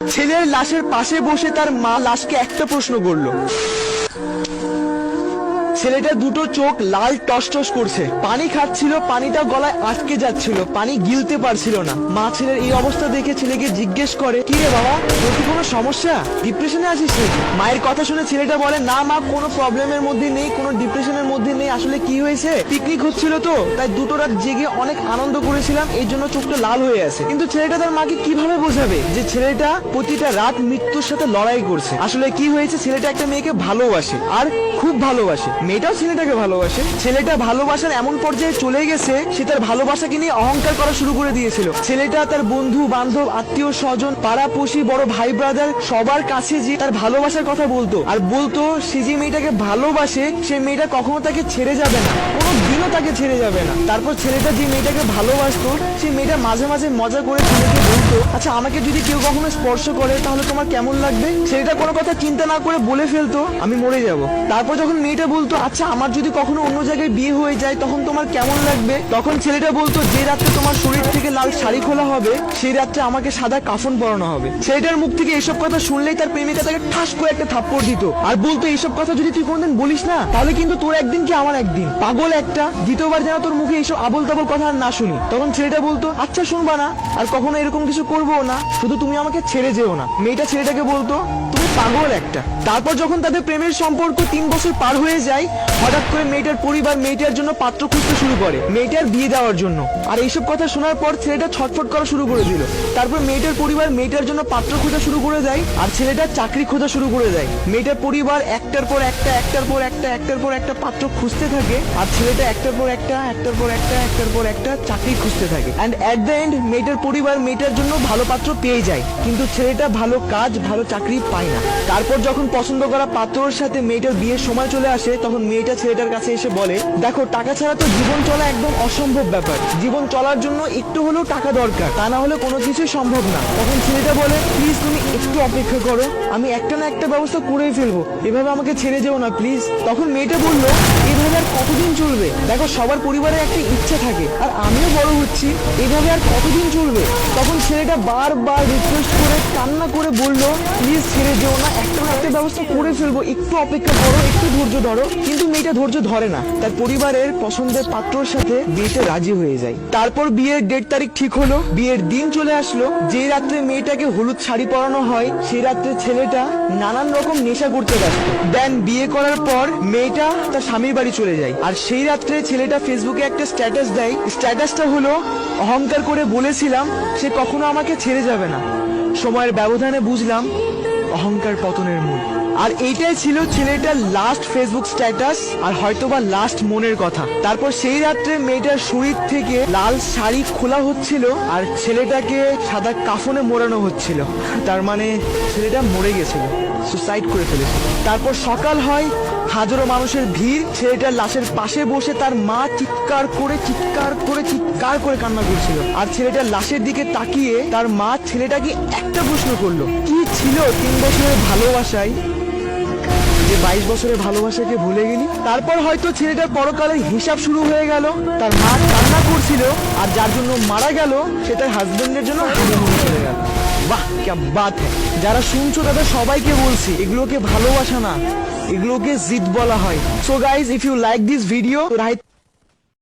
ছেলের লাশের পাশে বসে তার মা লাশকে একটা প্রশ্ন করলো। ছেলেটা দুটো চোখ লাল টসটস করছে, পানি খাচ্ছিল, পানিটা গলায় আটকে যাচ্ছিল, পানি গিলতে পারছিল না। মা ছেলের এই অবস্থা দেখে ছেলেকে জিজ্ঞেস করে, কি রে বাবা, তোর কি কোনো সমস্যা, ডিপ্রেশনে আছিস নাকি? মায়ের কথা শুনে ছেলেটা বলে, না মা, কোনো প্রবলেমের মধ্যে নেই, কোনো ডিপ্রেশনের মধ্যে নেই। আসলে কি হয়েছে, পিকনিক হচ্ছিল তো, তাই দুটো রাত জেগে অনেক আনন্দ করেছিলাম, এই জন্য চোখটা লাল হয়ে আছে। কিন্তু ছেলেটা তার মাকে কিভাবে বোঝাবে যে ছেলেটা প্রতিটা রাত মৃত্যুর সাথে লড়াই করছে? আসলে কি হয়েছে, ছেলেটা একটা মেয়েকে ভালোবাসে, আর খুব ভালোবাসে। মেয়েটাও ছেলেটাকে ভালোবাসে। ছেলেটা ভালোবাসার এমন পর্যায়ে চলে গেছে, সে তার ভালোবাসাকে নিয়ে অহংকার করা শুরু করে দিয়েছিল। ছেলেটা তার বন্ধু বান্ধব, আত্মীয় স্বজন, পাড়াপড়শি, বড় ভাই ব্রাদার সবার কাছে যে তার ভালোবাসার কথা বলতো, আর বলতো সে যে মেয়েটাকে ভালোবাসে, সে মেয়েটা কখনো তাকে ছেড়ে যাবে না, কোনো দিনও তাকে ছেড়ে যাবে না। তারপর ছেলেটা যে মেয়েটাকে ভালোবাসতো, সেই মেয়েটা মাঝে মাঝে মজা করে ছেলেকে বলতো, আচ্ছা আমাকে যদি কেউ কখনো স্পর্শ করে তাহলে তোমার কেমন লাগবে? ছেলেটা কোনো কথা চিন্তা না করে বলে ফেলতো, আমি মরে যাব। তারপর যখন মেয়েটা বলতো, আচ্ছা আমার যদি কখনো অন্য জায়গায় বিয়ে হয়ে যায় তখন তোমার কেমন লাগবে? তখন ছেলেটা বলতো, যে রাত্রে তোমার শরীর থেকে লাল শাড়ি খোলা হবে, সেই রাত্রে আমাকে সাদা কাফন পরানো হবে। ছেলেটার মুখ থেকে এইসব কথা শুনলেই তার প্রেমিকা তাকে ঠাস করে একটা থাপ্পড় দিত, আর বলতো, এইসব কথা যদি তুই কোনোদিন বলিস না, তাহলে কিন্তু তোর একদিন কি আমার একদিন, পাগল একটা, দ্বিতীয়বার যেন তোর মুখে এইসব আবল তাবল কথা আর না শুনি। তখন ছেলেটা বলতো, আচ্ছা শুনবা না, আর কখনো এরকম কিছু করবো না, শুধু তুমি আমাকে ছেড়ে যেও না। মেয়েটা ছেলেটাকে বলতো, তুমি পাগল একটা। তারপর যখন তাদের প্রেমের সম্পর্ক 3 বছর পার হয়ে যায়, হঠাৎ করে মেয়েটার পরিবার মেয়েটার জন্য পাত্র খুঁজতে শুরু করে, মেয়েটার বিয়ে দেওয়ার জন্য। আর এইসব কথা শোনার পর ছেলেটা ছটফট করা শুরু করে দিল। তারপর মেয়েটার পরিবার মেয়েটার জন্য পাত্র খোঁজা শুরু করে দেয়, আর ছেলেটা চাকরি খোঁজা শুরু করে দেয়। মেয়েটার পরিবার একটার পর একটা, একটার পর একটা, একটার পর একটা পাত্র খুঁজতে থাকে, আর ছেলেটা একটার পর একটা, একটার পর একটা, একটার পর একটা চাকরি খুঁজতে থাকে। অ্যান্ড এট দ্য এন্ড মেয়েটার পরিবার মেয়েটার জন্য ভালো পাত্র পেয়ে যায়, কিন্তু ছেলেটা ভালো কাজ, ভালো চাকরি পায় না। তারপর যখন পছন্দ করা পাত্রর সাথে মেয়েটার বিয়ের সময় চলে আসে, তখন মেয়েটা ছেলেটার কাছে এসে বলে, দেখো টাকা ছাড়া তো জীবন চলা একদম অসম্ভব ব্যাপার, জীবন চলার জন্য একটু হলেও টাকা দরকার, তা না হলে কোনো কিছুই সম্ভব না। তখন ছেলেটা বলে, প্লিজ তুমি একটু অপেক্ষা করো, আমি একটা না একটা ব্যবস্থা করেই ফেলবো, এভাবে আমাকে ছেড়ে যেও না প্লিজ। তখন মেয়েটা বলল, এভাবে আর কতদিন চলবে? দেখো সবার পরিবারে একটা ইচ্ছা থাকে, আর আমিও বড় হচ্ছি, এভাবে আর কতদিন চলবে? তখন ছেলেটা বারবার রিকোয়েস্ট করে কান্না করে বলল, প্লিজ ছেড়ে যেও না, একটা না একটা ব্যবস্থা করে ফেলবো, একটু অপেক্ষা করো, একটু ধৈর্য ধরো। কিন্তু মেয়েটা ধৈর্য ধরে না, তার পরিবারের পছন্দের পাত্রর সাথে বিয়েতে রাজি হয়ে যায়। তারপর বিয়ের ডেট তারিখ ঠিক হলো, বিয়ের দিন চলে আসলো। যে রাত্রে মেয়েটাকে হলুদ শাড়ি পরানো হয়, সেই রাত্রে ছেলেটা নানান রকম নেশা করতে ব্যস্ত। দেন বিয়ে করার পর মেয়েটা তার স্বামীর বাড়ি চলে যায়, আর সেই রাত্রে ছেলেটা ফেসবুকে একটা স্ট্যাটাস দেয়। স্ট্যাটাসটা হলো, অহংকার করে বলেছিলাম সে কখনো আমাকে ছেড়ে যাবে না, সময়ের ব্যবধানে বুঝলাম অহংকার পতনের মূল। আর এইটাই ছিল ছেলেটার লাস্ট ফেসবুক স্ট্যাটাস, আর হয়তোবা লাস্ট মনের কথা। তারপর সেই রাত্রে মেয়েটার শরীর থেকে লাল শাড়ি খোলা হচ্ছিল, আর ছেলেটাকে সাদা কাফনে মোড়ানো হচ্ছিল। তার মানে ছেলেটা মরে গেছিল, সুসাইড করে ফেলেছিল। তারপর সকাল হয়, হাজারো মানুষের ভিড়, ছেলেটার লাশের পাশে বসে তার মা চিৎকার করে চিৎকার করে চিৎকার করে কান্না করছিল। আর ছেলেটার লাশের দিকে তাকিয়ে তার মা ছেলেটাকে একটা প্রশ্ন করলো, কি ছিল 3 বছরের ভালোবাসায় যে 22 বছরের ভালোবাসাকে ভুলে গেলি? তারপর হয়তো ছেলেটার পরকালের হিসাব শুরু হয়ে গেল। তার মা কান্না করছিল, আর যার জন্য মারা গেল সে তার হাজবেন্ডের জন্য হানিমুনে চলে গেল। বাহ, কি বাত হ্যায়। যারা শুনছো তাদের সবাইকে বলছি, এগুলোকে ভালোবাসা না, এগুলোকে জিদ বলা হয়। So guys, if you like this video,